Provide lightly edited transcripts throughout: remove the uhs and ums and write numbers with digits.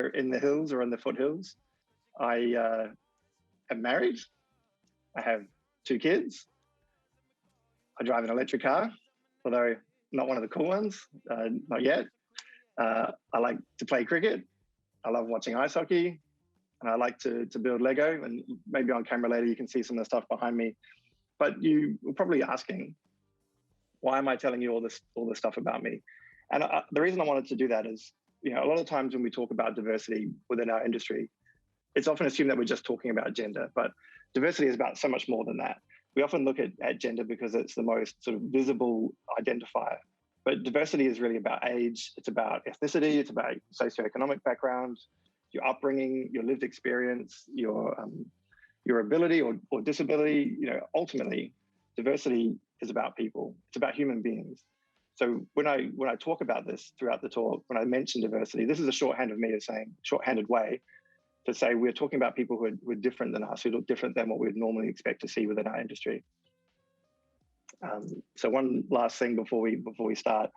in the hills or in the foothills. I am married. I have 2 kids. I drive an electric car, although not one of the cool ones, not yet. I like to play cricket. I love watching ice hockey, and I like to build Lego. And maybe on camera later, you can see some of the stuff behind me. But you were probably asking, why am I telling you all this stuff about me? And the reason I wanted to do that is, a lot of times when we talk about diversity within our industry, it's often assumed that we're just talking about gender, but diversity is about so much more than that. We often look at gender because it's the most sort of visible identifier, but diversity is really about age, it's about ethnicity, it's about socioeconomic background, your upbringing, your lived experience, your ability or disability. Ultimately, diversity is about people. It's about human beings. So when I talk about this throughout the talk, when I mention diversity, this is a shorthand shorthanded way to say we're talking about people who are different than us, who look different than what we'd normally expect to see within our industry. So one last thing before we start,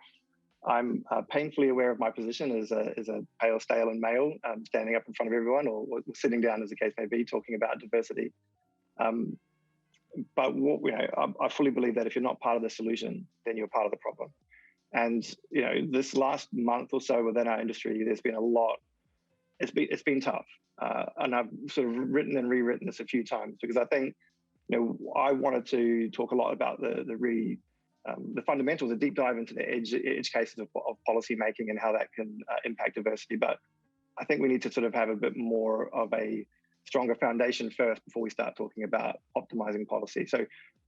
I'm painfully aware of my position as a pale, stale, and male, standing up in front of everyone, or sitting down, as the case may be, talking about diversity. But I fully believe that if you're not part of the solution, then you're part of the problem. And this last month or so within our industry, there's been a lot. It's been tough, and I've sort of written and rewritten this a few times because I think I wanted to talk a lot about the fundamentals, a deep dive into the edge cases of policy making and how that can impact diversity. But I think we need to sort of have a bit more of a stronger foundation first before we start talking about optimizing policy. So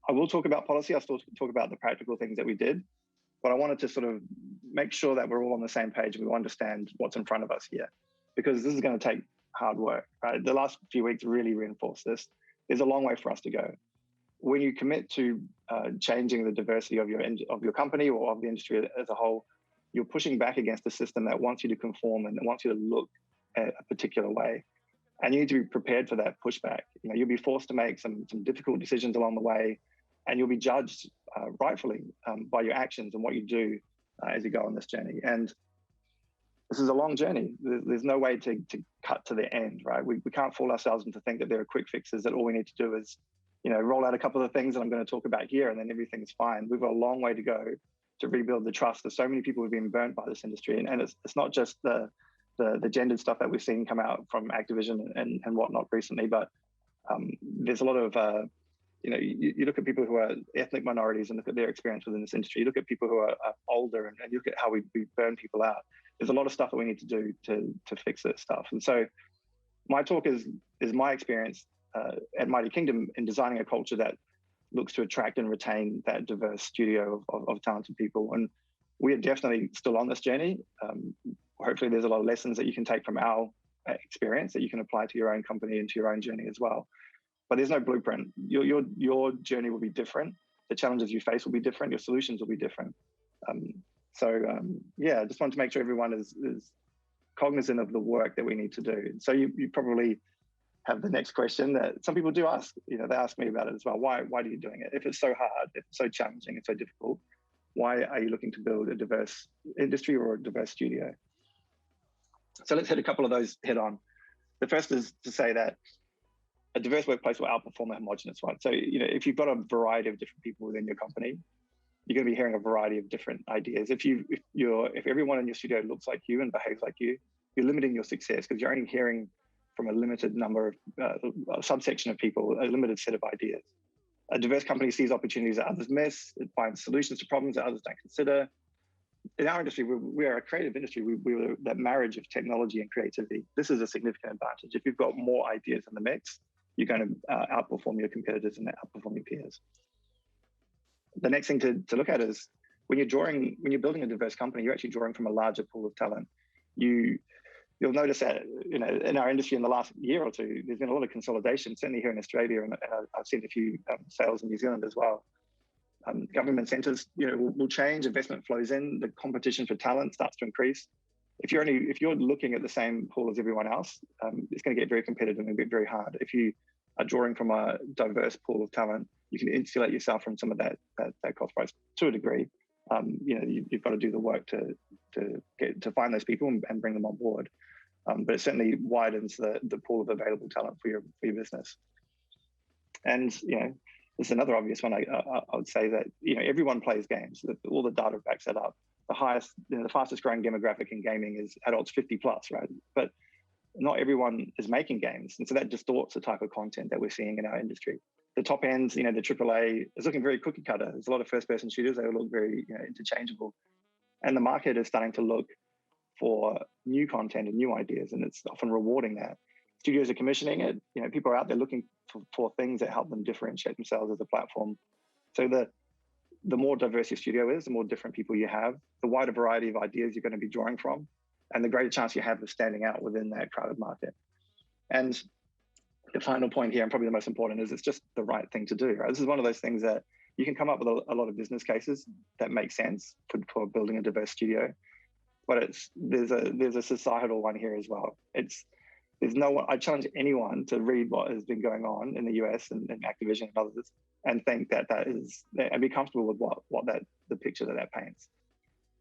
I will talk about policy. I'll still talk about the practical things that we did, but I wanted to sort of make sure that we're all on the same page and we understand what's in front of us here, because this is going to take hard work, right? The last few weeks really reinforced this. There's a long way for us to go. When you commit to changing the diversity of your company or of the industry as a whole, you're pushing back against a system that wants you to conform and wants you to look at a particular way. And you need to be prepared for that pushback. You'll be forced to make some difficult decisions along the way, and you'll be judged rightfully by your actions and what you do as you go on this journey. And this is a long journey. There's no way to cut to the end, right? We can't fool ourselves into think that there are quick fixes, that all we need to do is, roll out a couple of things that I'm going to talk about here, and then everything's fine. We've got a long way to go to rebuild the trust. There's so many people who've been burnt by this industry, and it's not just the gendered stuff that we've seen come out from Activision and whatnot recently, but there's a lot of, you look at people who are ethnic minorities and look at their experience within this industry. You look at people who are older and you look at how we burn people out. There's a lot of stuff that we need to do to fix this stuff. And so my talk is my experience at Mighty Kingdom in designing a culture that looks to attract and retain that diverse studio of talented people. And we are definitely still on this journey. Hopefully there's a lot of lessons that you can take from our experience that you can apply to your own company and to your own journey as well. But there's no blueprint. Your journey will be different. The challenges you face will be different. Your solutions will be different. I just want to make sure everyone is cognizant of the work that we need to do. So you probably have the next question that some people do ask. They ask me about it as well. Why are you doing it? If it's so hard, if it's so challenging, it's so difficult, why are you looking to build a diverse industry or a diverse studio? So let's hit a couple of those head on. The first is to say that a diverse workplace will outperform a homogenous one. So, if you've got a variety of different people within your company, you're going to be hearing a variety of different ideas. If everyone in your studio looks like you and behaves like you, you're limiting your success because you're only hearing from a limited number of a subsection of people, a limited set of ideas. A diverse company sees opportunities that others miss. It finds solutions to problems that others don't consider. In our industry, we are a creative industry. We're that marriage of technology and creativity. This is a significant advantage. If you've got more ideas in the mix, you're going to outperform your competitors and outperform your peers. The next thing to look at is when you're building a diverse company, you're actually drawing from a larger pool of talent. You'll notice that in our industry in the last year or two, there's been a lot of consolidation, certainly here in Australia, and I've seen a few sales in New Zealand as well. Government centres, will change. Investment flows in. The competition for talent starts to increase. If you're looking at the same pool as everyone else, it's going to get very competitive and get very hard. If you are drawing from a diverse pool of talent, you can insulate yourself from some of that cost price to a degree. You've got to do the work to find those people and bring them on board. but it certainly widens the pool of available talent for your business. And this is another obvious one. I would say that everyone plays games. All the data backs that up. The fastest growing demographic in gaming is adults 50 plus, right? But not everyone is making games, and so that distorts the type of content that we're seeing in our industry. The top ends, the AAA is looking very cookie cutter. There's a lot of first-person shooters. They look very interchangeable, and the market is starting to look for new content and new ideas, and it's often rewarding that. Studios are commissioning it. People are out there looking for things that help them differentiate themselves as a platform. So the more diverse your studio is, the more different people you have, the wider variety of ideas you're going to be drawing from, and the greater chance you have of standing out within that crowded market. And the final point here, and probably the most important, is it's just the right thing to do, right? This is one of those things that you can come up with a lot of business cases that make sense for building a diverse studio, but there's a societal one here as well. I challenge anyone to read what has been going on in the US and Activision and others, and think and be comfortable with the picture that paints.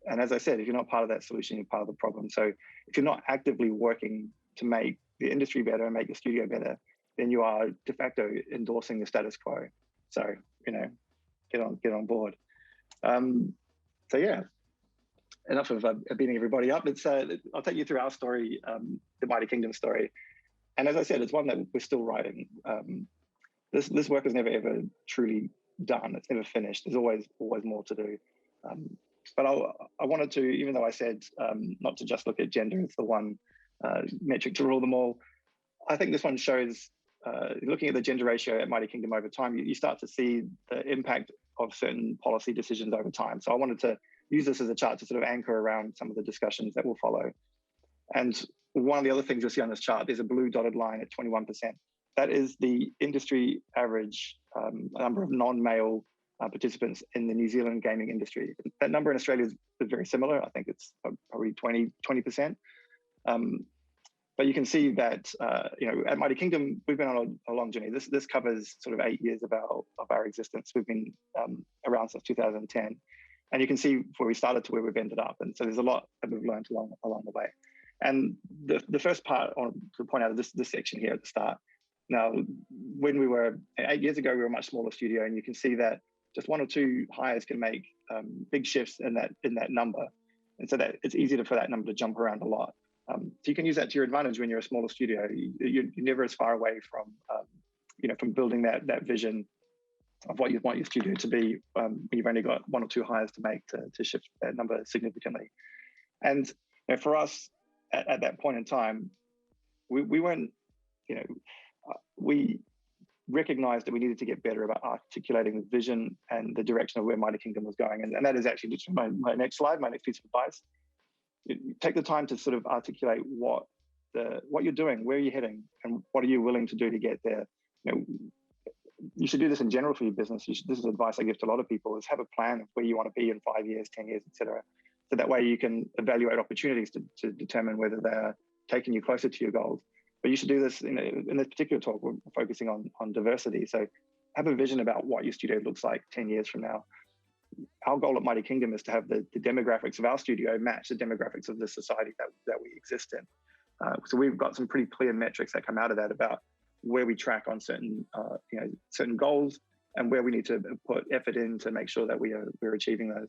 And as I said, if you're not part of that solution, you're part of the problem. So if you're not actively working to make the industry better and make the studio better, then you are de facto endorsing the status quo. So, get on board. So yeah, enough of beating everybody up. I'll take you through our story, the Mighty Kingdom story. And as I said, it's one that we're still writing. This work is never ever truly done. It's never finished. There's always more to do. But I wanted to, even though I said not to just look at gender as the one metric to rule them all, I think this one shows, looking at the gender ratio at Mighty Kingdom over time, you start to see the impact of certain policy decisions over time. So I wanted to use this as a chart to sort of anchor around some of the discussions that will follow. And one of the other things you'll see on this chart, there's a blue dotted line at 21%. That is the industry average number of non-male participants in the New Zealand gaming industry. That number in Australia is very similar. I think it's probably 20%. But you can see that at Mighty Kingdom, we've been on a long journey. This covers sort of 8 years of our existence. We've been around since 2010, and you can see where we started to where we've ended up. And so there's a lot that we've learned along the way. And the first part I want to point out is this section here at the start. Now, when we were 8 years ago, we were a much smaller studio, and you can see that just one or two hires can make big shifts in that number, and so that it's easier for that number to jump around a lot. So you can use that to your advantage when you're a smaller studio. You're never as far away from building that vision of what you want your studio to be when you've only got one or two hires to make to shift that number significantly. And for us at that point in time, we weren't, we recognized that we needed to get better about articulating the vision and the direction of where Mighty Kingdom was going. And that is actually just my next slide, my next piece of advice. Take the time to sort of articulate what you're doing, where you're heading, and what are you willing to do to get there. You should do this in general for your business. This is advice I give to a lot of people: is have a plan of where you want to be in 5 years, 10 years, etc. So that way you can evaluate opportunities to determine whether they're taking you closer to your goals. But you should do this in this particular talk. We're focusing on diversity. So have a vision about what your studio looks like 10 years from now. Our goal at Mighty Kingdom is to have the demographics of our studio match the demographics of the society that we exist in. So we've got some pretty clear metrics that come out of that about where we track on certain goals and where we need to put effort in to make sure that we're achieving those.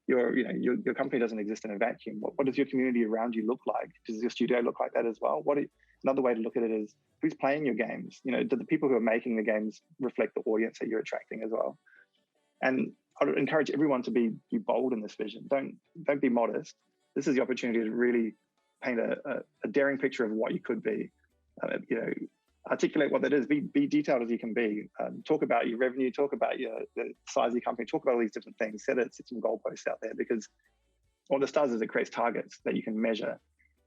Your company doesn't exist in a vacuum. What does your community around you look like? Does your studio look like that as well? Another way to look at it is, who's playing your games? Do the people who are making the games reflect the audience that you're attracting as well? And I would encourage everyone to be bold in this vision. Don't be modest. This is the opportunity to really paint a daring picture of what you could be. Articulate what that is. Be detailed as you can be. Talk about your revenue. Talk about the size of your company. Talk about all these different things. Set some goalposts out there, because what this does is it creates targets that you can measure.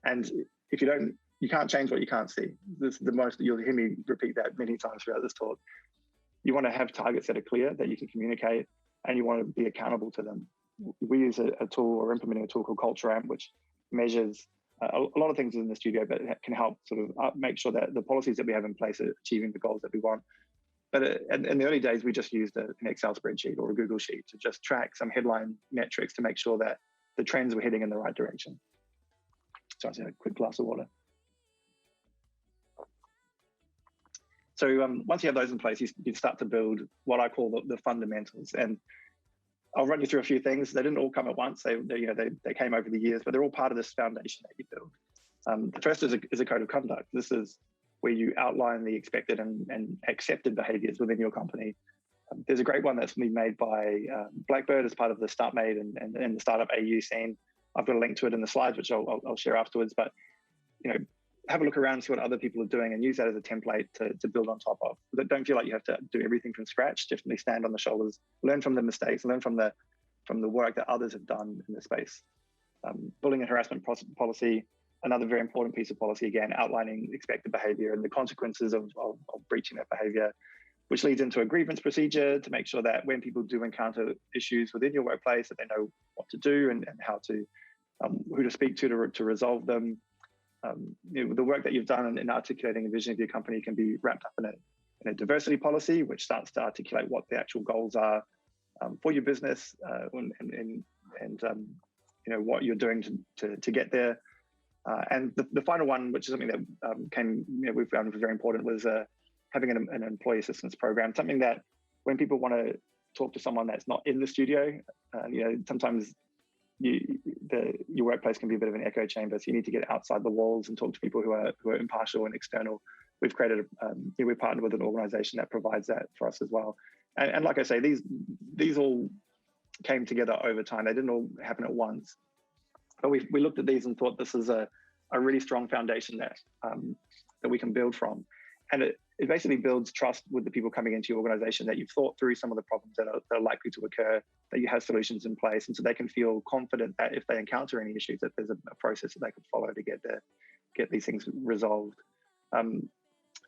And if you can't change what you can't see. This is you'll hear me repeat that many times throughout this talk. You want to have targets that are clear, that you can communicate, and you want to be accountable to them. We use a tool, or implementing a tool called Culture Amp, which measures a lot of things in the studio, but it can help sort of make sure that the policies that we have in place are achieving the goals that we want. But in the early days, we just used an Excel spreadsheet or a Google Sheet to just track some headline metrics to make sure that the trends were heading in the right direction. So I said a quick glass of water. So once you have those in place, you start to build what I call the fundamentals. And I'll run you through a few things. They didn't all come at once. They came over the years, but they're all part of this foundation that you build. The first is a code of conduct. This is where you outline the expected and accepted behaviors within your company. There's a great one that's been made by Blackbird as part of the StartMate and the startup AU scene. I've got a link to it in the slides, which I'll share afterwards. But have a look around and see what other people are doing and use that as a template to build on top of. But don't feel like you have to do everything from scratch. Definitely stand on the shoulders, learn from the mistakes, learn from the work that others have done in the space. Bullying and harassment policy, another very important piece of policy, again, outlining expected behavior and the consequences of breaching that behavior, which leads into a grievance procedure to make sure that when people do encounter issues within your workplace, that they know what to do and how to, who to speak to resolve them. The work that you've done in articulating a vision of your company can be wrapped up in a diversity policy, which starts to articulate what the actual goals are for your business and what you're doing to get there. And the final one, which is something that we found was very important, was having an employee assistance program, something that when people want to talk to someone that's not in the studio, sometimes your workplace can be a bit of an echo chamber, so you need to get outside the walls and talk to people who are impartial and external. We've partnered with an organization that provides that for us as well. And like I say, these all came together over time. They didn't all happen at once. But we looked at these and thought this is a really strong foundation that we can build from. And it basically builds trust with the people coming into your organization, that you've thought through some of the problems that are likely to occur, that you have solutions in place, and so they can feel confident that if they encounter any issues, that there's a process that they can follow to get these things resolved.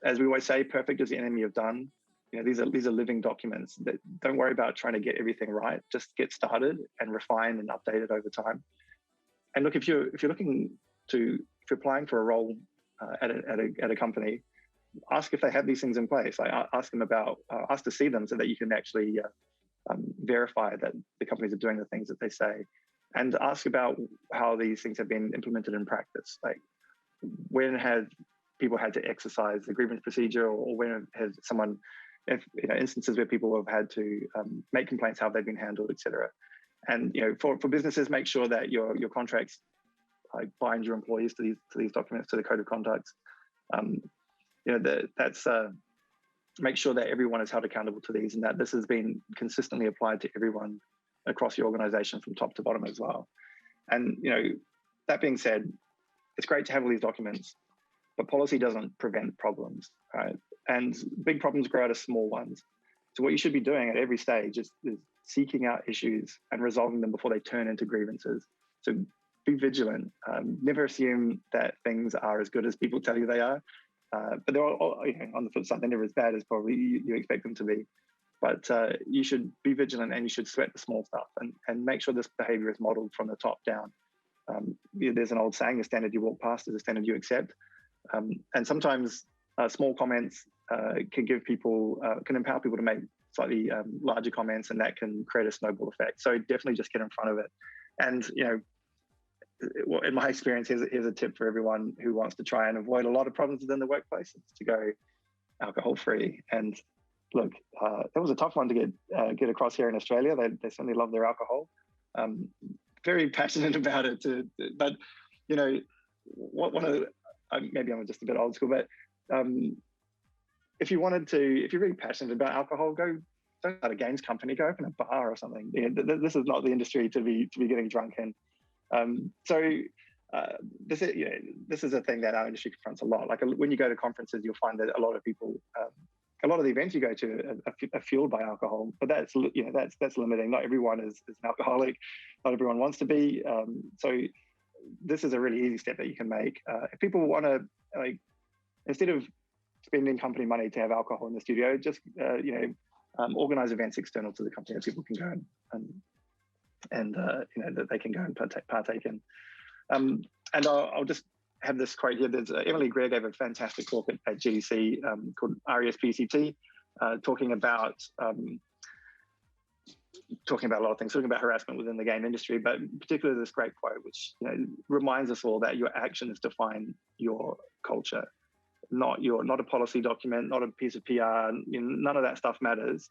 As we always say, perfect is the enemy of done. These are living documents. That don't worry about trying to get everything right. Just get started and refine and update it over time. And look, if you're applying for a role at a company, ask if they have these things in place. Ask to see them so that you can actually verify that the companies are doing the things that they say, and ask about how these things have been implemented in practice. Like, when have people had to exercise the grievance procedure, or when has someone, instances where people have had to make complaints, how they've been handled, etc. And for businesses, make sure that your contracts bind your employees to these documents, to the code of conduct. Make sure that everyone is held accountable to these, and that this has been consistently applied to everyone across your organization from top to bottom as well. And that being said, it's great to have all these documents, but policy doesn't prevent problems, right? And big problems grow out of small ones. So what you should be doing at every stage is seeking out issues and resolving them before they turn into grievances. So be vigilant. Never assume that things are as good as people tell you they are. But they're all, on the flip side, they're never as bad as probably you expect them to be. But you should be vigilant, and you should sweat the small stuff and make sure this behavior is modeled from the top down. There's an old saying, the standard you walk past is the standard you accept. And sometimes small comments can empower people to make slightly larger comments, and that can create a snowball effect. So definitely just get in front of it. And, in my experience, here's a tip for everyone who wants to try and avoid a lot of problems within the workplace: it's to go alcohol-free. And look, that was a tough one to get across here in Australia. They certainly love their alcohol. Very passionate about it too. But maybe I'm just a bit old school, but if you're really passionate about alcohol, don't start a games company, go open a bar or something. This is not the industry to be getting drunk in. This is a thing that our industry confronts a lot. Like, when you go to conferences, you'll find that a lot of people, a lot of the events you go to are fueled by alcohol, but that's limiting. Not everyone is an alcoholic. Not everyone wants to be. So this is a really easy step that you can make. If people want to, instead of spending company money to have alcohol in the studio, just organize events external to the company that people can go and that they can go and partake in. And I'll just have this quote here. There's Emily Greer gave a fantastic talk at GDC called RESPCT, talking about a lot of things, talking about harassment within the game industry, but particularly this great quote, which reminds us all that your actions define your culture. not a policy document, not a piece of PR. None of that stuff matters.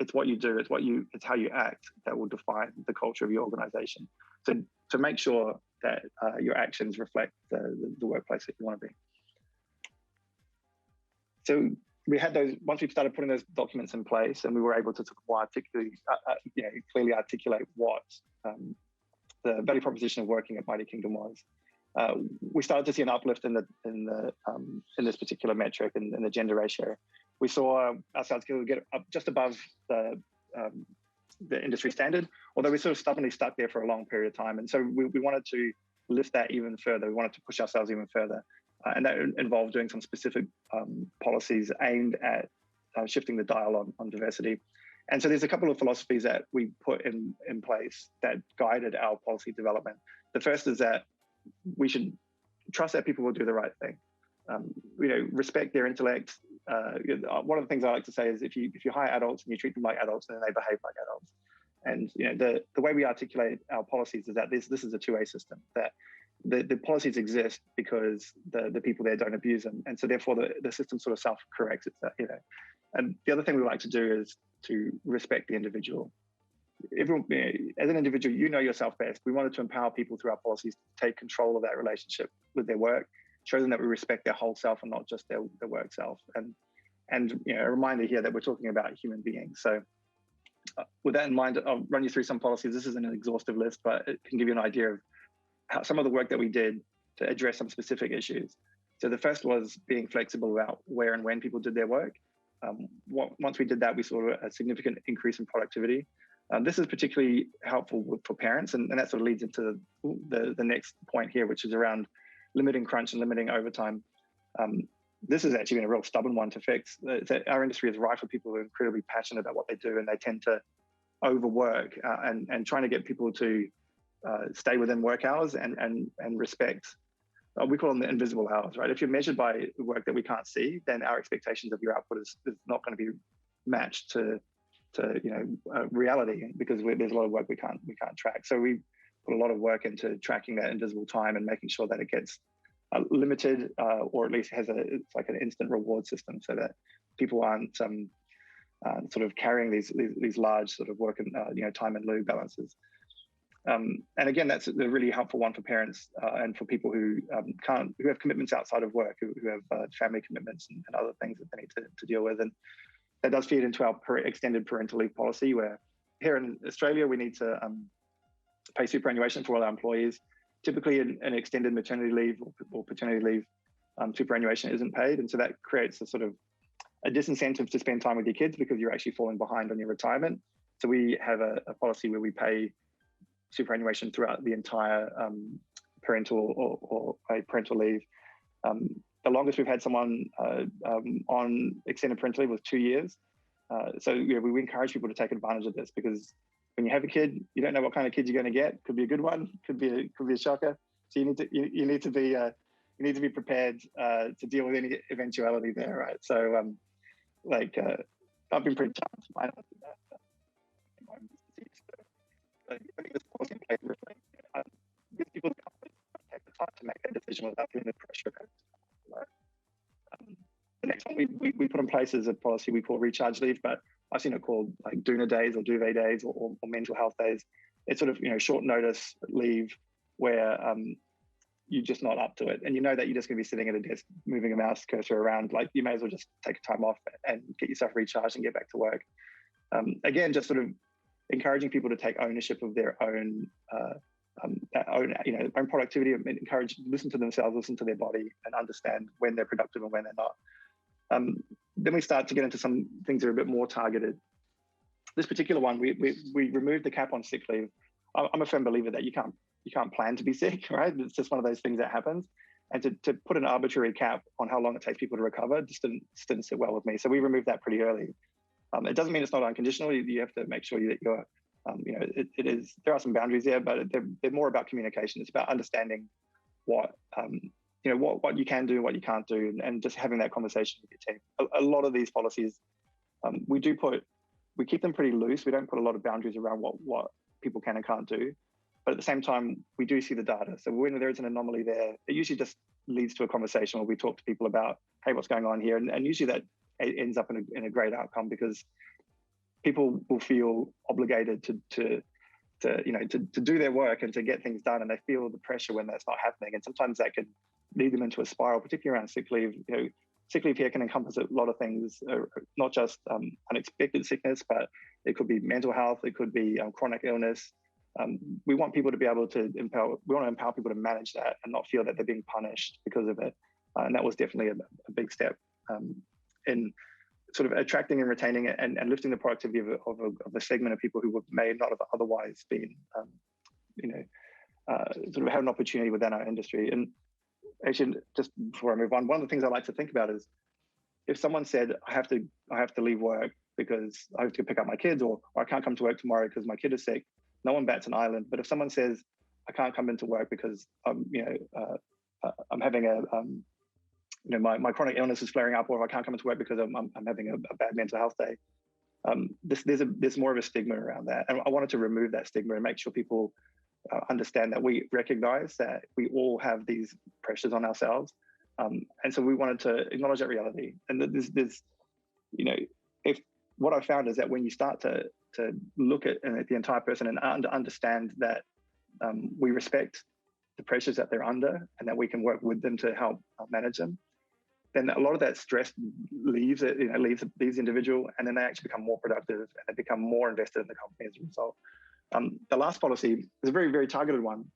It's what you do. It's how you act that will define the culture of your organization. So to make sure that your actions reflect the workplace that you want to be. So we had those, once we started putting those documents in place, and we were able to more clearly articulate what the value proposition of working at Mighty Kingdom was. We started to see an uplift in this particular metric, in the gender ratio. We saw ourselves get up just above the industry standard, although we sort of stubbornly stuck there for a long period of time. And so we wanted to lift that even further. We wanted to push ourselves even further. And that involved doing some specific policies aimed at shifting the dial on diversity. And so there's a couple of philosophies that we put in place that guided our policy development. The first is that we should trust that people will do the right thing. Respect their intellect. One of the things I like to say is if you hire adults and you treat them like adults, then they behave like adults. And the way we articulate our policies is that this is a two-way system, that the policies exist because the people there don't abuse them. And so therefore the system sort of self-corrects itself, And the other thing we like to do is to respect the individual. Everyone, as an individual, you know yourself best. We wanted to empower people through our policies to take control of that relationship with their work, show them that we respect their whole self and not just their work self. And a reminder here that we're talking about human beings. So with that in mind, I'll run you through some policies. This isn't an exhaustive list, but it can give you an idea of how some of the work that we did to address some specific issues. So the first was being flexible about where and when people did their work. Once we did that, we saw a significant increase in productivity. This is particularly helpful for parents, and that sort of leads into the next point here, which is around limiting crunch and limiting overtime. This has actually been a real stubborn one to fix. Our industry is rife with people who are incredibly passionate about what they do, and they tend to overwork and trying to get people to stay within work hours and respect. We call them the invisible hours, right? If you're measured by work that we can't see, then our expectations of your output is not going to be matched to reality, because there's a lot of work we can't track. So we put a lot of work into tracking that invisible time and making sure that it gets limited, or at least it's like an instant reward system, so that people aren't sort of carrying these large sort of work and time and lieu balances. And again, that's a really helpful one for parents and for people who have commitments outside of work, who have family commitments and other things that they need to deal with. And that does feed into our extended parental leave policy, where here in Australia, we need to pay superannuation for all our employees. Typically, an extended maternity leave or paternity leave, superannuation isn't paid. And so that creates a sort of a disincentive to spend time with your kids, because you're actually falling behind on your retirement. So we have a policy where we pay superannuation throughout the entire parental or parental leave. The longest we've had someone on extended parental leave was 2 years. So we encourage people to take advantage of this, because when you have a kid, you don't know what kind of kid you're going to get. Could be a good one, could be a shocker. So you need to be prepared to deal with any eventuality there, right? So I've been pretty challenged by that. I think this policy in place gives people the confidence to take the time to make that decision without feeling the pressure. The next one we put in place is a policy we call recharge leave, but I've seen it called like Doona days or duvet days or mental health days. It's sort of short notice leave where you're just not up to it, and that you're just going to be sitting at a desk moving a mouse cursor around. Like, you may as well just take time off and get yourself recharged and get back to work. Again, just sort of encouraging people to take ownership of their own own productivity, and listen to themselves, listen to their body, and understand when they're productive and when they're not. Then we start to get into some things that are a bit more targeted. This particular one, we removed the cap on sick leave. I'm a firm believer that you can't plan to be sick, right? It's just one of those things that happens. And to put an arbitrary cap on how long it takes people to recover just didn't sit well with me. So we removed that pretty early. It doesn't mean it's not unconditional. You have to make sure that you're, it is. There are some boundaries there, but they're more about communication. It's about understanding what you can do, what you can't do, and just having that conversation with your team. A lot of these policies, we keep them pretty loose. We don't put a lot of boundaries around what people can and can't do. But at the same time, we do see the data. So when there is an anomaly there, it usually just leads to a conversation where we talk to people about, hey, what's going on here? And usually that ends up in a great outcome, because people will feel obligated to do their work and to get things done, and they feel the pressure when that's not happening. And sometimes that could lead them into a spiral, particularly around sick leave. Sick leave here can encompass a lot of things, not just unexpected sickness, but it could be mental health, it could be chronic illness. We want people to be able to we want to empower people to manage that and not feel that they're being punished because of it. And that was definitely a big step in sort of attracting and retaining it, and lifting the productivity of a segment of people who may not have otherwise been, sort of had an opportunity within our industry. And actually, just before I move on, one of the things I like to think about is, if someone said, I have to leave work because I have to pick up my kids, or I can't come to work tomorrow because my kid is sick, no one bats an eyelid. But if someone says, I can't come into work because I'm having my chronic illness is flaring up, or if I can't come into work because I'm having a bad mental health day, there's more of a stigma around that. And I wanted to remove that stigma and make sure people understand that we recognize that we all have these pressures on ourselves. And so we wanted to acknowledge that reality. And that there's if what I found is that when you start to look at the entire person and understand that we respect the pressures that they're under and that we can work with them to help manage them, then a lot of that stress leaves these individual, and then they actually become more productive and they become more invested in the company as a result. The last policy is a very, very targeted one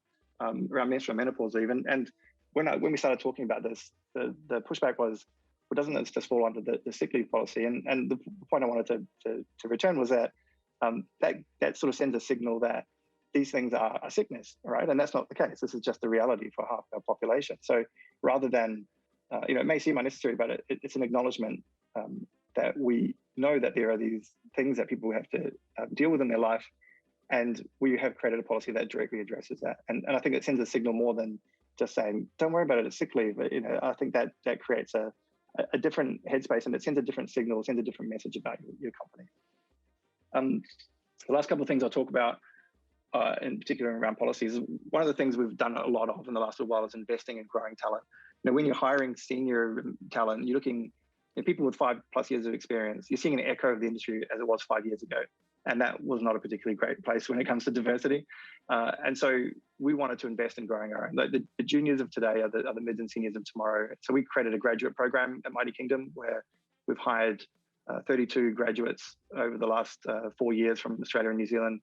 around menstrual menopause even. And when we started talking about this, the pushback was, well, doesn't this just fall under the sick leave policy? And the point I wanted to return was that that sort of sends a signal that these things are a sickness, right? And that's not the case. This is just the reality for half our population. So rather than, it may seem unnecessary, but it's an acknowledgement that we know that there are these things that people have to deal with in their life, and we have created a policy that directly addresses that. And I think it sends a signal more than just saying, don't worry about it, it's sick leave. But, I think that creates a different headspace, and it sends a different signal, sends a different message about your company. The last couple of things I'll talk about, in particular around policies, one of the things we've done a lot of in the last little while is investing in growing talent. When you're hiring senior talent, you're looking at people with 5+ years of experience. You're seeing an echo of the industry as it was 5 years ago. And that was not a particularly great place when it comes to diversity. And so we wanted to invest in growing our own. The juniors of today are the mids and seniors of tomorrow. So we created a graduate program at Mighty Kingdom where we've hired 32 graduates over the last 4 years from Australia and New Zealand.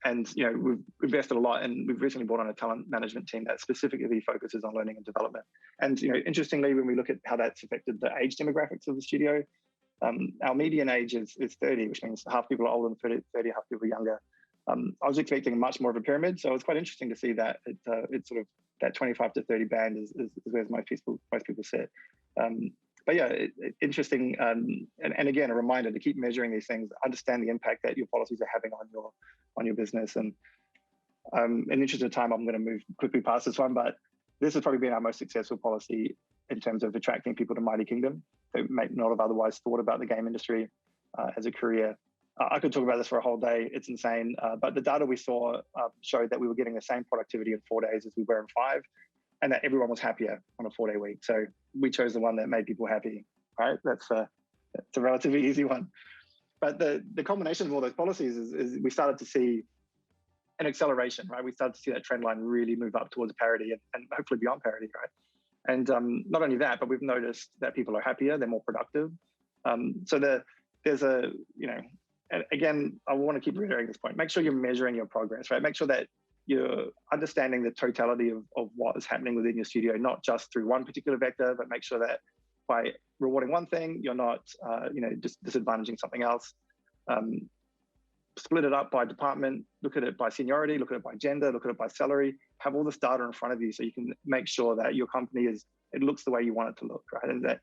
And we've invested a lot, and we've recently brought on a talent management team that specifically focuses on learning and development. And interestingly, when we look at how that's affected the age demographics of the studio, our median age is 30, which means half people are older than 30, half people are younger. I was expecting much more of a pyramid, so it's quite interesting to see that it's sort of that 25 to 30 band is where most people sit. But yeah, interesting. And again, a reminder to keep measuring these things, understand the impact that your policies are having on your business. And in the interest of time, I'm going to move quickly past this one, but this has probably been our most successful policy in terms of attracting people to Mighty Kingdom who may not have otherwise thought about the game industry as a career. I could talk about this for a whole day. It's insane. But the data we saw showed that we were getting the same productivity in 4 days as we were in 5, and that everyone was happier on a 4-day week. So we chose the one that made people happy, right? That's a relatively easy one. But the combination of all those policies is we started to see an acceleration, right? We started to see that trend line really move up towards parity and hopefully beyond parity, right? And not only that, but we've noticed that people are happier, they're more productive. So there's a, and again, I want to keep reiterating this point. Make sure you're measuring your progress, right? Make sure that you're understanding the totality of what is happening within your studio, not just through one particular vector, but make sure that by rewarding one thing, you're not, just disadvantaging something else. Split it up by department, look at it by seniority, look at it by gender, look at it by salary, have all this data in front of you so you can make sure that your company it looks the way you want it to look, right? And that,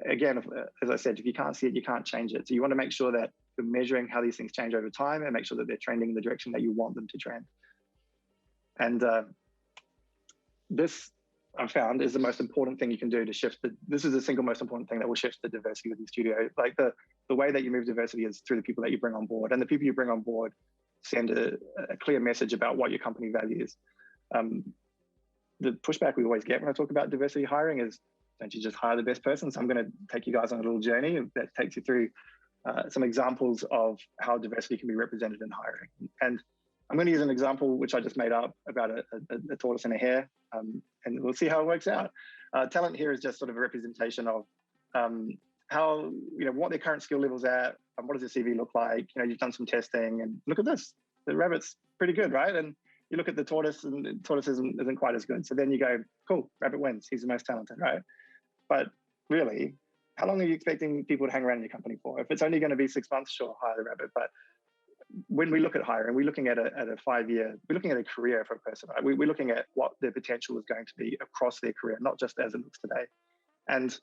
again, as I said, if you can't see it, you can't change it. So you want to make sure that you're measuring how these things change over time and make sure that they're trending in the direction that you want them to trend. And this, I've found, is the most important thing you can do to shift this is the single most important thing that will shift the diversity of the studio. Like the way that you move diversity is through the people that you bring on board, and the people you bring on board send a clear message about what your company values. the pushback we always get when I talk about diversity hiring is, don't you just hire the best person? So I'm going to take you guys on a little journey that takes you through some examples of how diversity can be represented in hiring. And I'm going to use an example which I just made up about a tortoise and a hare, and we'll see how it works out. Talent here is just sort of a representation of how, what their current skill levels at, and what does their CV look like? You've done some testing, and look at this. The rabbit's pretty good, right? And you look at the tortoise, and the tortoise isn't quite as good. So then you go, cool, rabbit wins. He's the most talented, right? But really, how long are you expecting people to hang around in your company for? If it's only going to be 6 months, sure, hire the rabbit. But when we look at hiring, we're looking at a 5-year, we're looking at a career for a person, right? We're looking at what their potential is going to be across their career, not just as it looks today. And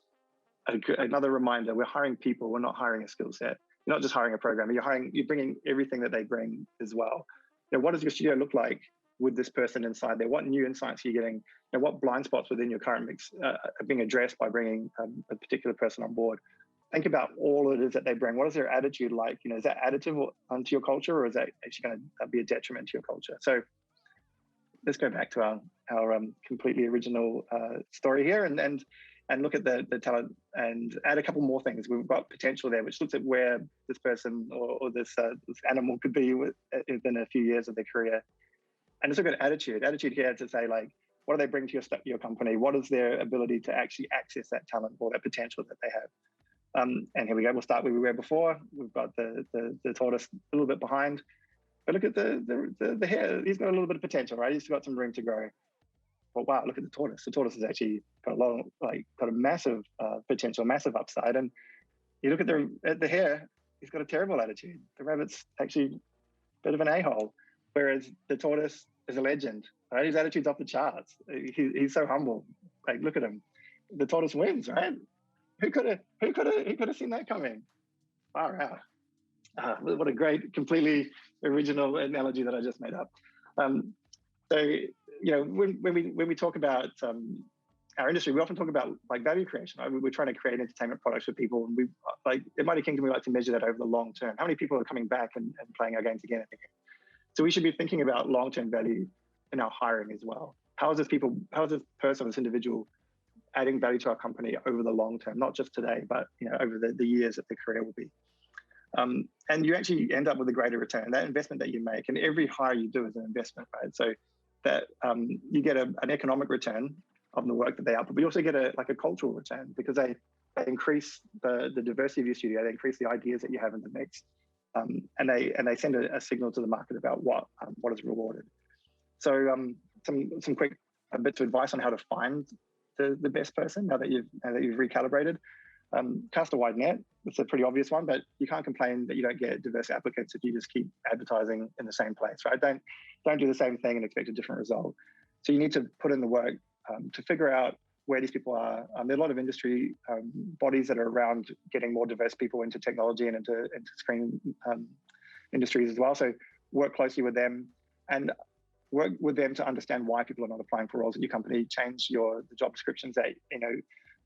another reminder, we're hiring people, we're not hiring a skill set. You're not just hiring a programmer, you're bringing everything that they bring as well. What does your studio look like with this person inside there? What new insights are you getting? What blind spots within your current mix are being addressed by bringing a particular person on board? Think about all it is that they bring. What is their attitude like? Is that additive onto your culture, or is that actually going to be a detriment to your culture? So let's go back to our completely original story here and look at the talent and add a couple more things. We've got potential there, which looks at where this person or this animal could be within a few years of their career. And let's look at attitude. Attitude here to say, like, what do they bring to your company? What is their ability to actually access that talent or that potential that they have? And here we go. We'll start where we were before. We've got the tortoise a little bit behind. But look at the hare. He's got a little bit of potential, right? He's got some room to grow. But wow, look at the tortoise. The tortoise has actually got a massive potential, massive upside. And you look at the hare, he's got a terrible attitude. The rabbit's actually a bit of an a-hole, whereas the tortoise is a legend, right? His attitude's off the charts. He's so humble. Like, look at him. The tortoise wins, right? Who could have seen that coming? Far out. What a great, completely original analogy that I just made up. So, when we talk about our industry, we often talk about like value creation. Right? We're trying to create entertainment products for people, and we like in Mighty Kingdom, we like to measure that over the long term. How many people are coming back and playing our games again and again? So we should be thinking about long-term value in our hiring as well. How is this person, this individual, adding value to our company over the long term, not just today, but over the years that their career will be. And you actually end up with a greater return. That investment that you make, and every hire you do is an investment, right? So that you get an economic return of the work that they output, but you also get a cultural return, because they increase the diversity of your studio, they increase the ideas that you have in the mix, and they send a signal to the market about what is rewarded. So some quick bits of advice on how to find the best person now that you've recalibrated. Cast a wide net. It's a pretty obvious one, but you can't complain that you don't get diverse applicants if you just keep advertising in the same place, right? Don't do the same thing and expect a different result. So you need to put in the work to figure out where these people are. There are a lot of industry bodies that are around getting more diverse people into technology and into screen industries as well. So work closely with them and work with them to understand why people are not applying for roles at your company. Change the job descriptions.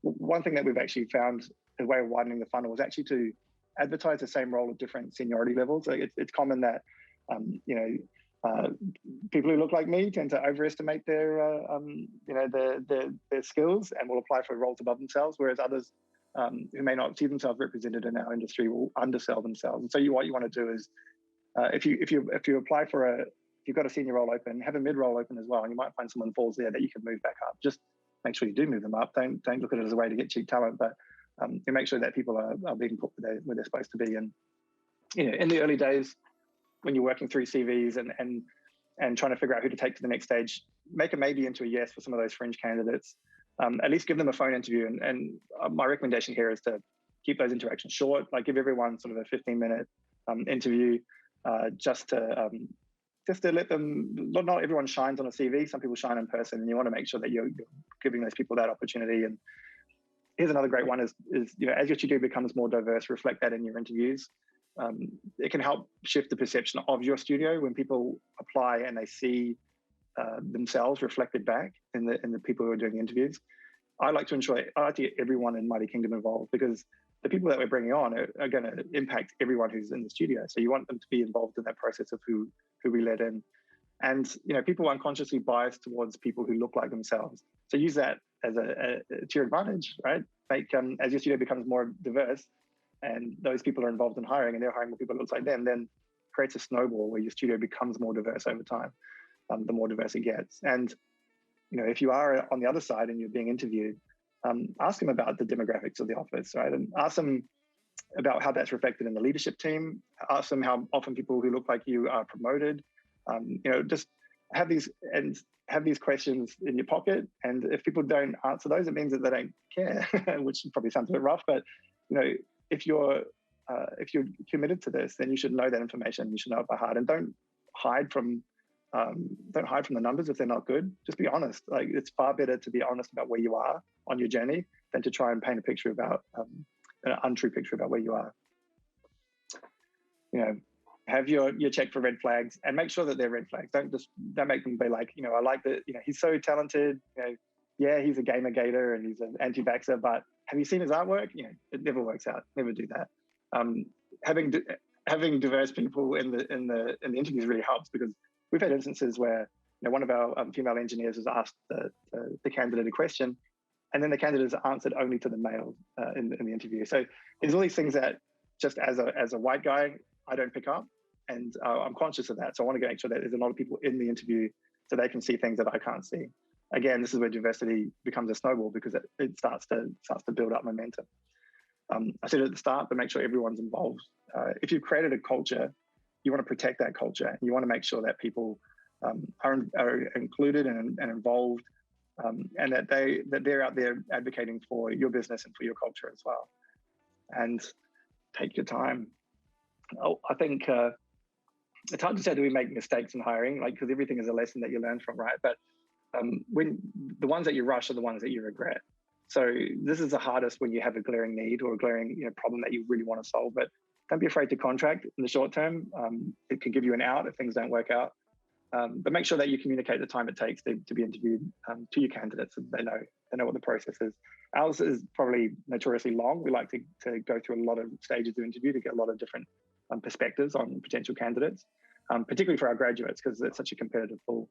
One thing that we've actually found a way of widening the funnel is actually to advertise the same role at different seniority levels. So it's common that people who look like me tend to overestimate their skills and will apply for roles above themselves, whereas others who may not see themselves represented in our industry will undersell themselves. And so what you want to do is if you apply for if you've got a senior role open, have a mid role open as well, and you might find someone falls there that you can move back up. Just make sure you do move them up. Don't look at it as a way to get cheap talent, but you make sure that people are being put where they're supposed to be. And in the early days, when you're working through CVs and trying to figure out who to take to the next stage, make a maybe into a yes for some of those fringe candidates. At least give them a phone interview. And my recommendation here is to keep those interactions short. Like, give everyone sort of a 15-minute interview, just to let them. Not everyone shines on a CV. Some people shine in person, and you want to make sure that you're giving those people that opportunity. And here's another great one: is as your studio becomes more diverse, reflect that in your interviews. It can help shift the perception of your studio when people apply and they see themselves reflected back in the people who are doing the interviews. I like to get everyone in Mighty Kingdom involved, because the people that we're bringing on are going to impact everyone who's in the studio. So you want them to be involved in that process of who we let in. And people unconsciously bias towards people who look like themselves. So use that as to your advantage, right? Make as your studio becomes more diverse, and those people are involved in hiring, and they're hiring more people that look like them, then creates a snowball where your studio becomes more diverse over time. The more diverse it gets. And if you are on the other side and you're being interviewed, ask them about the demographics of the office, right? And ask them about how that's reflected in the leadership team. Ask them how often people who look like you are promoted. Just have these questions in your pocket. And if people don't answer those, it means that they don't care, which probably sounds a bit rough. But if you're committed to this, then you should know that information. You should know it by heart, and don't hide from the numbers if they're not good. Just be honest. Like, it's far better to be honest about where you are on your journey than to try and paint a picture about an untrue picture about where you are. Have your check for red flags, and make sure that they're red flags. Don't make them be like, I like that, he's so talented, yeah, he's a gamer and he's an anti-vaxxer, but have you seen his artwork? It never works out. Never do that. Having diverse people in the interviews really helps, because we've had instances where one of our female engineers has asked the candidate a question, and then the candidate has answered only to the male in the interview. So there's all these things that just as a white guy, I don't pick up, and I'm conscious of that. So I want to make sure that there's a lot of people in the interview so they can see things that I can't see. Again, this is where diversity becomes a snowball, because it starts to build up momentum. I said at the start, but make sure everyone's involved. If you've created a culture, you want to protect that culture, and you want to make sure that people are included and involved, and that they're out there advocating for your business and for your culture as well. And take your time. I think it's hard to say, do we make mistakes in hiring, because everything is a lesson that you learn from, right? But when the ones that you rush are the ones that you regret. So this is the hardest when you have a glaring need or a glaring problem that you really want to solve. But don't be afraid to contract in the short term. It can give you an out if things don't work out. But make sure that you communicate the time it takes to be interviewed to your candidates, so they know what the process is. Ours is probably notoriously long. We like to go through a lot of stages of interview to get a lot of different perspectives on potential candidates, particularly for our graduates, because it's such a competitive pool.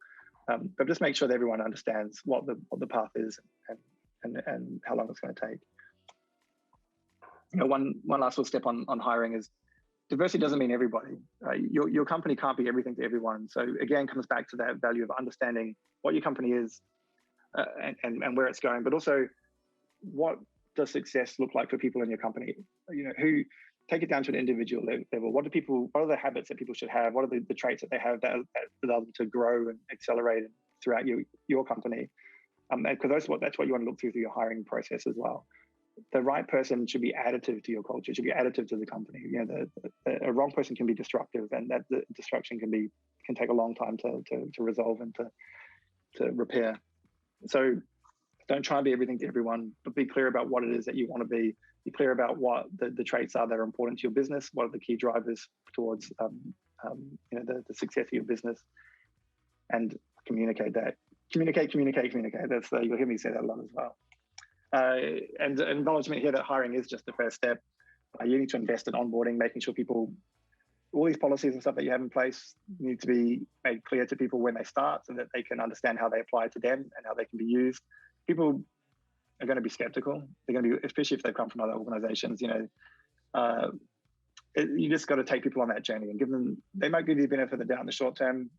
But just make sure that everyone understands what the path is and how long it's going to take. One last little step on hiring is diversity doesn't mean everybody. Your company can't be everything to everyone. So again, comes back to that value of understanding what your company is and where it's going, but also what does success look like for people in your company? Who take it down to an individual level. What are the habits that people should have? What are the traits that they have that allow them to grow and accelerate throughout your company? Because that's what you want to look through your hiring process as well. The right person should be additive to your culture, should be additive to the company. A wrong person can be destructive, and that the destruction can take a long time to resolve and to repair. So don't try and be everything to everyone, but be clear about what it is that you want to be. Be clear about what the traits are that are important to your business. What are the key drivers towards the success of your business, and communicate that. Communicate. You'll hear me say that a lot as well. And acknowledgement here that hiring is just the first step. You need to invest in onboarding, making sure all these policies and stuff that you have in place need to be made clear to people when they start, so that they can understand how they apply to them and how they can be used. People are going to be skeptical. They're going to be, especially if they've come from other organizations. You just got to take people on that journey and give them. They might give you the benefit of the doubt in the short term.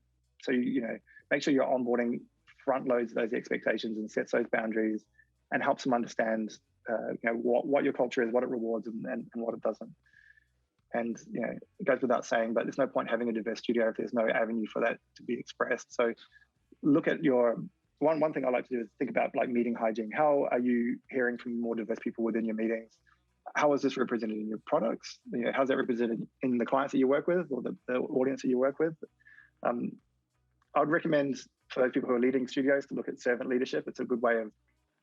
So make sure your onboarding front loads those expectations and sets those boundaries, and helps them understand what your culture is, what it rewards, and what it doesn't. And it goes without saying, but there's no point having a diverse studio if there's no avenue for that to be expressed. So look at your one thing I like to do is think about meeting hygiene. How are you hearing from more diverse people within your meetings? How is this represented in your products? How's that represented in the clients that you work with, or the audience that you work with? I would recommend for those people who are leading studios to look at servant leadership. It's a good way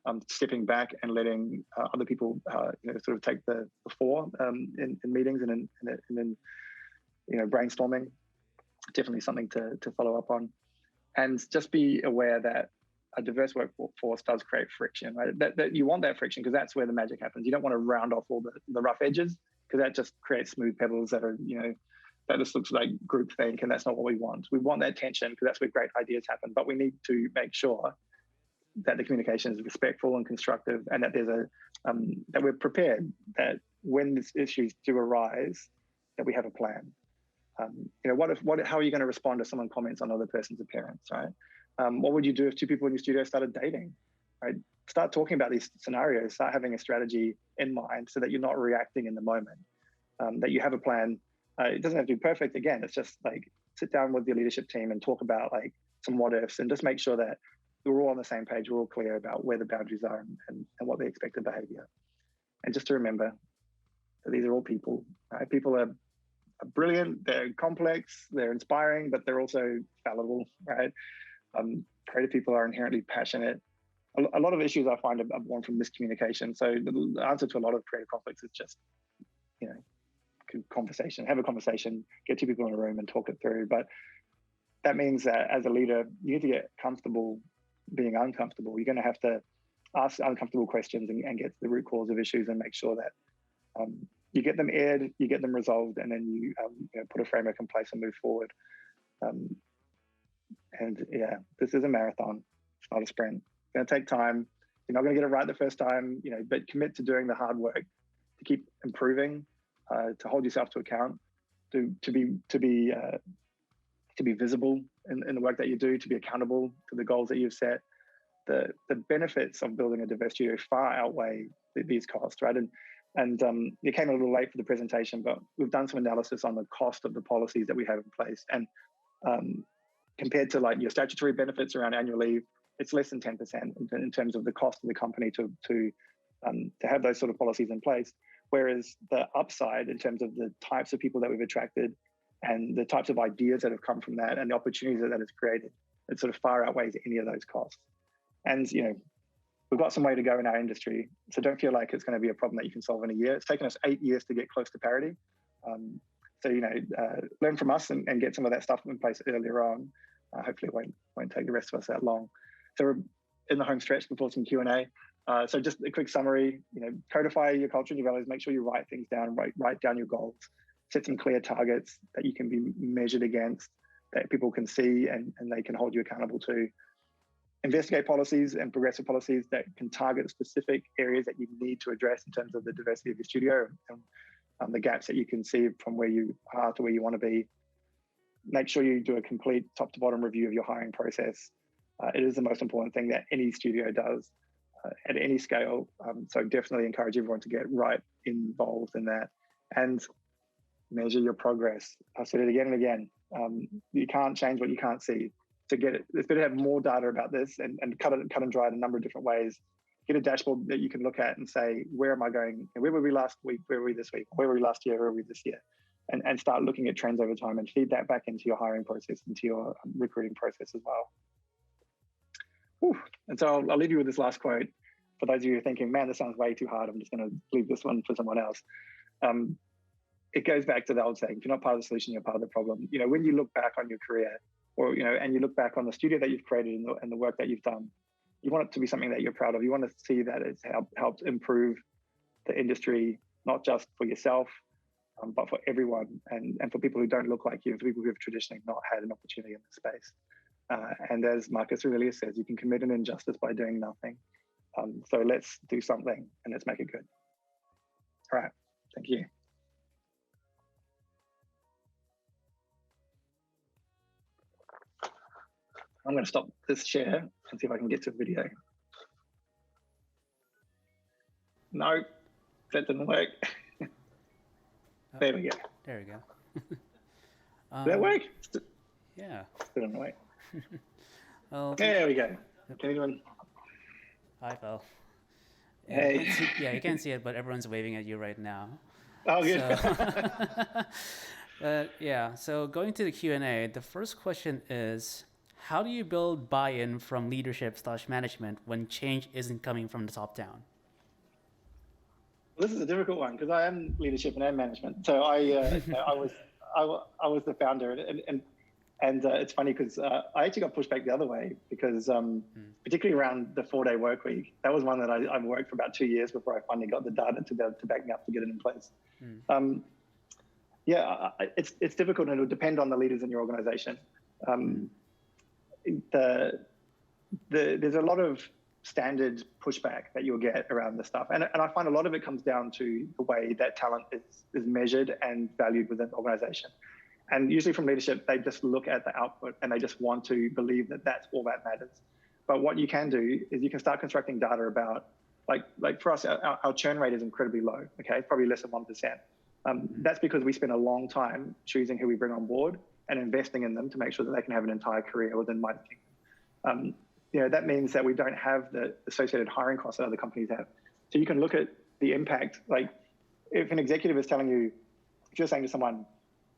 of stepping back and letting other people sort of take the fore in meetings and in brainstorming. Definitely something to follow up on. And just be aware that a diverse workforce does create friction, right? That you want that friction, because that's where the magic happens. You don't want to round off all the rough edges, because that just creates smooth pebbles that are that this looks like groupthink, and that's not what we want. We want that tension because that's where great ideas happen, but we need to make sure that the communication is respectful and constructive, and that there's that we're prepared, that when these issues do arise, that we have a plan. How are you going to respond if someone comments on another person's appearance, right? What would you do if two people in your studio started dating, right? Start talking about these scenarios, start having a strategy in mind so that you're not reacting in the moment, that you have a plan. It doesn't have to be perfect. Again, it's just like sit down with your leadership team and talk about like some what ifs, and just make sure that we're all on the same page, we're all clear about where the boundaries are and what the expected behavior. And just to remember that these are all people, right? People are brilliant, they're complex, they're inspiring, but they're also fallible, right? Creative people are inherently passionate. A lot of issues I find are born from miscommunication. So the answer to a lot of creative conflicts is just, conversation, have a conversation, get two people in a room and talk it through. But that means that as a leader, you need to get comfortable being uncomfortable. You're going to have to ask uncomfortable questions and get to the root cause of issues and make sure that you get them aired, you get them resolved, and then you put a framework in place and move forward. And yeah, this is a marathon. It's not a sprint. It's going to take time. You're not going to get it right the first time, but commit to doing the hard work, to keep improving, to hold yourself to account, to be visible in the work that you do, to be accountable to the goals that you've set. The benefits of building a diverse studio far outweigh these costs, right? And you came a little late for the presentation, but we've done some analysis on the cost of the policies that we have in place. And compared to like your statutory benefits around annual leave, it's less than 10% in terms of the cost of the company to have those sort of policies in place. Whereas the upside in terms of the types of people that we've attracted and the types of ideas that have come from that and the opportunities that has created, it sort of far outweighs any of those costs. And, we've got some way to go in our industry. So don't feel like it's going to be a problem that you can solve in a year. It's taken us 8 years to get close to parity. Learn from us and get some of that stuff in place earlier on. Hopefully it won't take the rest of us that long. So we're in the home stretch before some Q&A. So just a quick summary, codify your culture and your values, make sure you write things down, write down your goals, set some clear targets that you can be measured against, that people can see and they can hold you accountable to. Investigate policies and progressive policies that can target specific areas that you need to address in terms of the diversity of your studio and the gaps that you can see from where you are to where you want to be. Make sure you do a complete top to bottom review of your hiring process. It is the most important thing that any studio does at any scale. So definitely encourage everyone to get right involved in that and measure your progress. I've said it again and again. You can't change what you can't see. To get it, it's better to have more data about this and cut and dry it a number of different ways. Get a dashboard that you can look at and say, where am I going? Where were we last week? Where were we this week? Where were we last year? Where were we this year? And start looking at trends over time and feed that back into your hiring process, into your recruiting process as well. Whew. And so I'll leave you with this last quote. For those of you who are thinking, man, this sounds way too hard, I'm just going to leave this one for someone else. It goes back to the old saying, if you're not part of the solution, you're part of the problem. When you look back on your career, or and you look back on the studio that you've created and the work that you've done, you want it to be something that you're proud of. You want to see that it's helped improve the industry, not just for yourself, but for everyone, and for people who don't look like you, for people who have traditionally not had an opportunity in this space. And as Marcus Aurelius says, you can commit an injustice by doing nothing. So let's do something and let's make it good. All right, thank you. I'm going to stop this share and see if I can get to the video. No, that didn't work. There we go. There we go. Did that work? Yeah. Still didn't work. Well, there we go. Can anyone? Hi, Phil. Hey. You can't see it, but everyone's waving at you right now. Oh, good. So going to the Q&A, the first question is, how do you build buy-in from leadership/management when change isn't coming from the top down? This is a difficult one because I am leadership and I am management. So I was the founder, and it's funny because I actually got pushed back the other way because particularly around the 4-day work week, that was one that I worked for about 2 years before I finally got the data to back me up to get it in place. Yeah, it's difficult, and it'll depend on the leaders in your organization. There's a lot of standard pushback that you'll get around this stuff, and I find a lot of it comes down to the way that talent is measured and valued within the organization. And usually from leadership, they just look at the output and they just want to believe that that's all that matters. But what you can do is you can start constructing data about, like for us, our churn rate is incredibly low. Okay, probably less than 1%. That's because we spend a long time choosing who we bring on board and investing in them to make sure that they can have an entire career within Mighty Kingdom. That means that we don't have the associated hiring costs that other companies have. So you can look at the impact. Like if an executive is telling you, if you're saying to someone,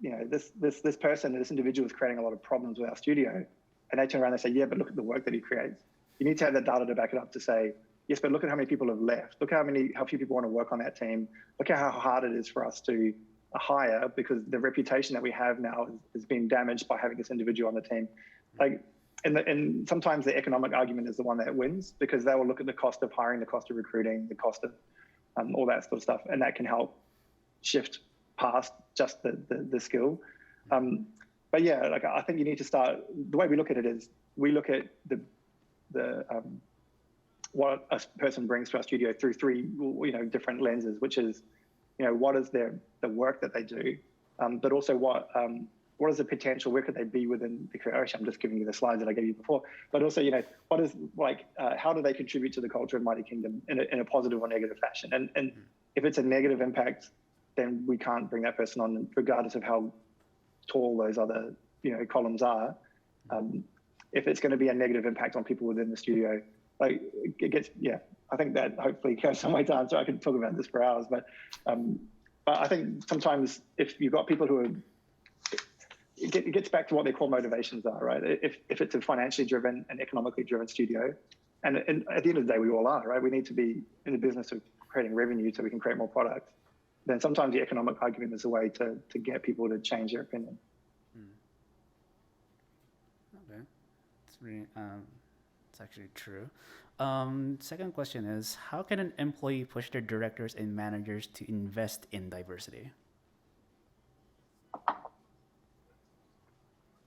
this person, this individual is creating a lot of problems with our studio, and they turn around and say, yeah, but look at the work that he creates. You need to have that data to back it up to say, yes, but look at how many people have left. Look how few people want to work on that team. Look at how hard it is for us to hire, because the reputation that we have now has been damaged by having this individual on the team. And sometimes the economic argument is the one that wins, because they will look at the cost of hiring, the cost of recruiting, the cost of all that sort of stuff, and that can help shift past just the skill. But yeah, I think you need to start. The way we look at it is we look at the what a person brings to our studio through three different lenses, which is what is the work that they do, but also what is the potential, where could they be within the career. Actually, I'm just giving you the slides that I gave you before, but also what is how do they contribute to the culture of Mighty Kingdom in a positive or negative fashion. And if it's a negative impact, then we can't bring that person on, regardless of how tall those other columns are. If it's going to be a negative impact on people within the studio, it gets, I think that hopefully goes some way to answer. I could talk about this for hours, but I think sometimes if you've got people who are, it gets back to what their core motivations are, right? If it's a financially driven and economically driven studio, and at the end of the day, we all are, right? We need to be in the business of creating revenue so we can create more products. Then sometimes the economic argument is a way to get people to change their opinion. Okay, it's really, it's actually true. Second question is, how can an employee push their directors and managers to invest in diversity?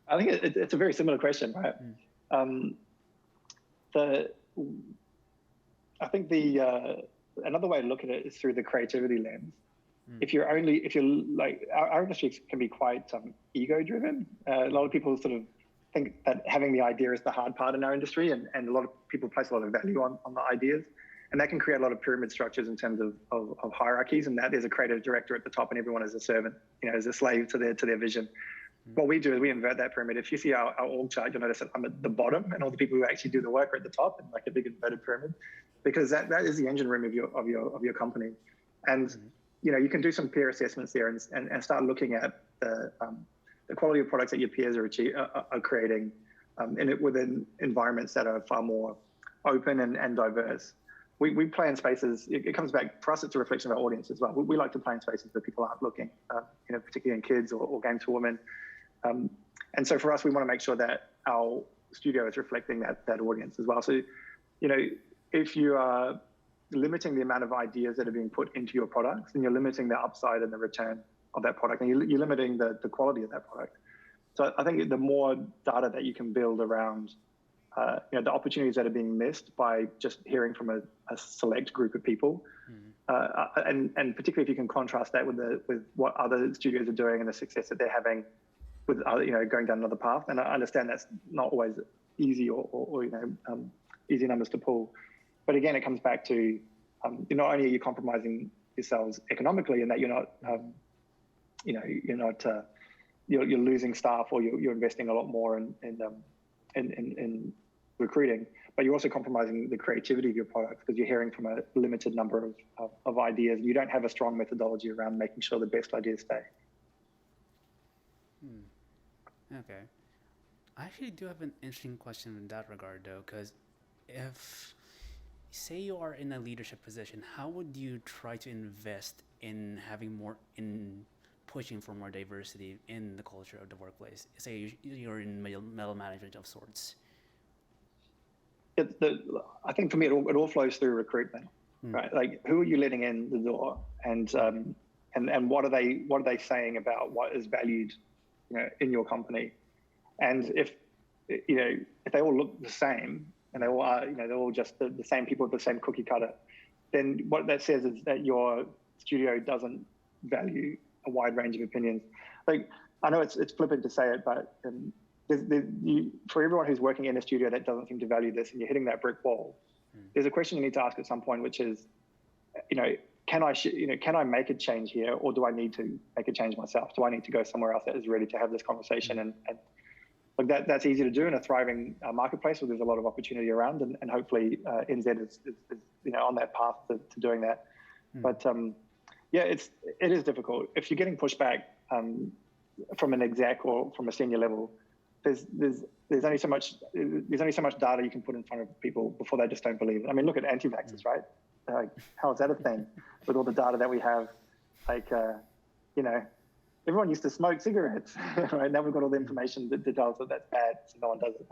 I think it's a very similar question, right? I think another way to look at it is through the creativity lens. If you're like, our industry can be quite ego driven. A lot of people sort of think that having the idea is the hard part in our industry, and a lot of people place a lot of value on the ideas, and that can create a lot of pyramid structures in terms of hierarchies, and that there's a creative director at the top and everyone is a servant, is a slave to their vision. What we do is we invert that pyramid. If you see our org chart, you'll notice that I'm at the bottom and all the people who actually do the work are at the top, and like a big inverted pyramid, because that is the engine room of your company. And you can do some peer assessments there and start looking at the quality of products that your peers are creating within environments that are far more open and diverse. We play in spaces, it comes back, for us it's a reflection of our audience as well. We like to play in spaces where people aren't looking, particularly in kids or games for women. And so for us, we want to make sure that our studio is reflecting that audience as well. So, if you are limiting the amount of ideas that are being put into your products, and you're limiting the upside and the return of that product, and you're limiting the quality of that product. So I think the more data that you can build around, the opportunities that are being missed by just hearing from a select group of people, and particularly if you can contrast that with what other studios are doing and the success that they're having with other, going down another path. And I understand that's not always easy or easy numbers to pull. But again, it comes back to not only are you compromising yourselves economically, in that you're losing staff, or you're investing a lot more in recruiting, but you're also compromising the creativity of your product, because you're hearing from a limited number of ideas. You don't have a strong methodology around making sure the best ideas stay. Okay. I actually do have an interesting question in that regard, though, because if, say you are in a leadership position, how would you try to invest in having in pushing for more diversity in the culture of the workplace? Say you're in middle management of sorts. I think for me, it all flows through recruitment, right? Like, who are you letting in the door? And and what are they saying about what is valued, in your company. And if they all look the same and they all are, they're all just the same people with the same cookie cutter, then what that says is that your studio doesn't value a wide range of opinions. Like, I know it's flippant to say it, but for everyone who's working in a studio that doesn't seem to value this, and you're hitting that brick wall, there's a question you need to ask at some point, which is, can I make a change here, or do I need to make a change myself? Do I need to go somewhere else that is ready to have this conversation? And like that's easy to do in a thriving marketplace where there's a lot of opportunity around, and hopefully NZ is on that path to doing that. But it is difficult if you're getting pushback from an exec or from a senior level. There's only so much data you can put in front of people before they just don't believe it. I mean, look at anti-vaxxers, right? Like, how is that a thing with all the data that we have? Like, everyone used to smoke cigarettes, right? Now we've got all the information that tells that that's bad, so no one does it.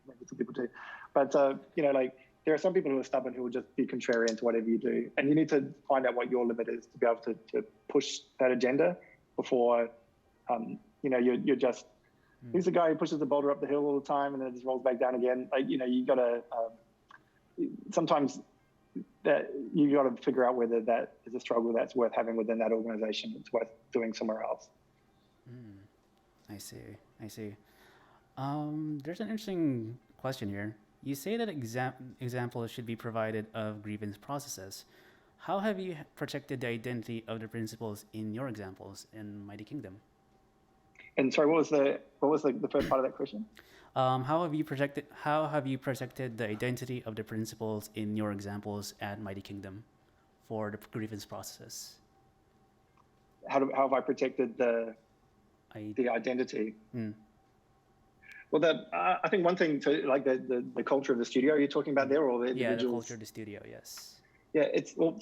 Maybe some people do, but there are some people who are stubborn who will just be contrarian to whatever you do, and you need to find out what your limit is to be able to push that agenda before, you're just. He's the guy who pushes the boulder up the hill all the time and then it just rolls back down again. Like, you gotta, sometimes that you got to figure out whether that is a struggle that's worth having within that organization. It's worth doing somewhere else. I see. There's an interesting question here. You say that examples should be provided of grievance processes. How have you protected the identity of the principals in your examples in Mighty Kingdom? And sorry, what was the first part of that question? How have you protected the identity of the principals in your examples at Mighty Kingdom for the grievance processes? How have I protected the identity? Well, I think one thing to like the culture of the studio you're talking about there, or the individuals? Yeah, the culture of the studio, yes. Yeah,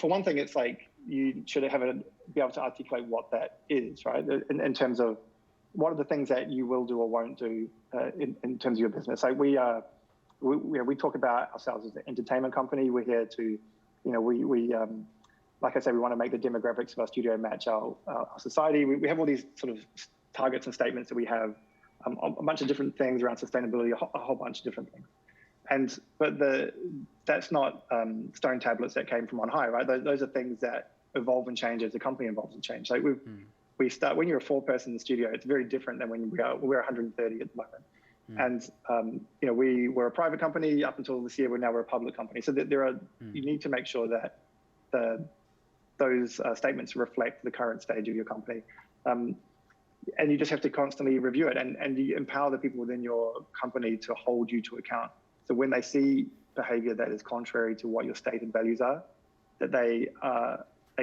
for one thing, it's like you should be able to articulate what that is, right? In terms of what are the things that you will do or won't do in terms of your business. Like we talk about ourselves as an entertainment company. We're here to, like I said, we want to make the demographics of our studio match our society. We have all these sort of targets and statements that we have, a bunch of different things around sustainability, a whole bunch of different things. But that's not stone tablets that came from on high, right? Those are things that evolve and change as the company evolves and change. Like we start when you're a 4-person in the studio, it's very different than when we're 130 at the moment. And we were a private company up until this year. We're a public company. So you need to make sure that those statements reflect the current stage of your company. And you just have to constantly review it, and you empower the people within your company to hold you to account. So when they see behavior that is contrary to what your stated values are, that they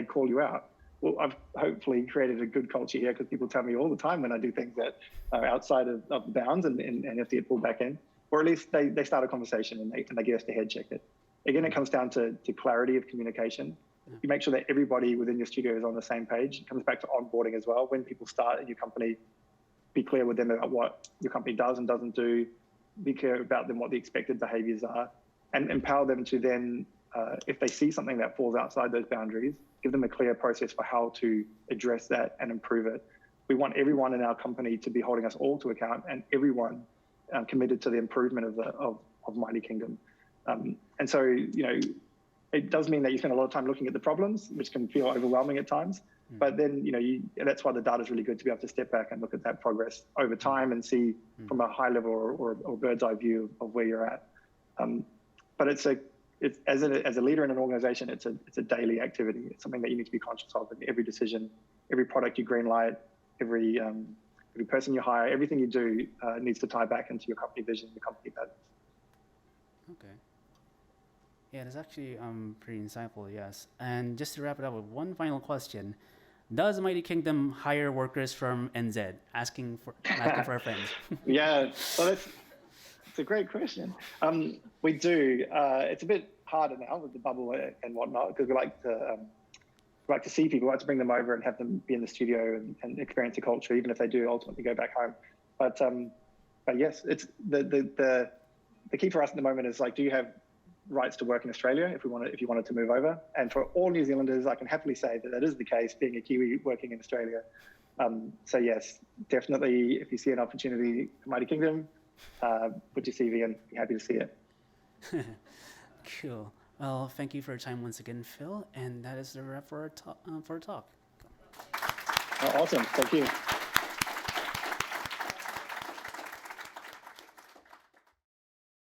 call you out. Well, I've hopefully created a good culture here because people tell me all the time when I do things that are outside of the bounds and have to get pulled back in, or at least they start a conversation and they get us to head check it. Again, it comes down to clarity of communication. You make sure that everybody within your studio is on the same page. It comes back to onboarding as well. When people start at your company, be clear with them about what your company does and doesn't do. Be clear about them what the expected behaviors are, and empower them to then, if they see something that falls outside those boundaries, give them a clear process for how to address that and improve it. We want everyone in our company to be holding us all to account, and everyone committed to the improvement of Mighty Kingdom. And so, it does mean that you spend a lot of time looking at the problems, which can feel overwhelming at times. But then, that's why the data is really good, to be able to step back and look at that progress over time and see from a high level or bird's eye view of where you're at. But it's as a leader in an organization, it's a daily activity. It's something that you need to be conscious of in every decision, every product you greenlight, every person you hire, everything you do needs to tie back into your company vision, your company values. Okay. Yeah, that's actually pretty insightful, yes. And just to wrap it up with one final question, does Mighty Kingdom hire workers from NZ? Asking for our friends. Yeah, well, it's a great question. We do. It's a bit harder now with the bubble and whatnot, because we like to see people, we like to bring them over and have them be in the studio and experience the culture, even if they do ultimately go back home. But yes, it's the key for us at the moment is like, do you have rights to work in Australia if you wanted to move over. And for all New Zealanders, I can happily say that is the case, being a Kiwi working in Australia. So yes, definitely, if you see an opportunity in the Mighty Kingdom, put your CV in. Be happy to see it. Cool. Well, thank you for your time once again, Phil. And that is the wrap for our talk. Awesome. Thank you.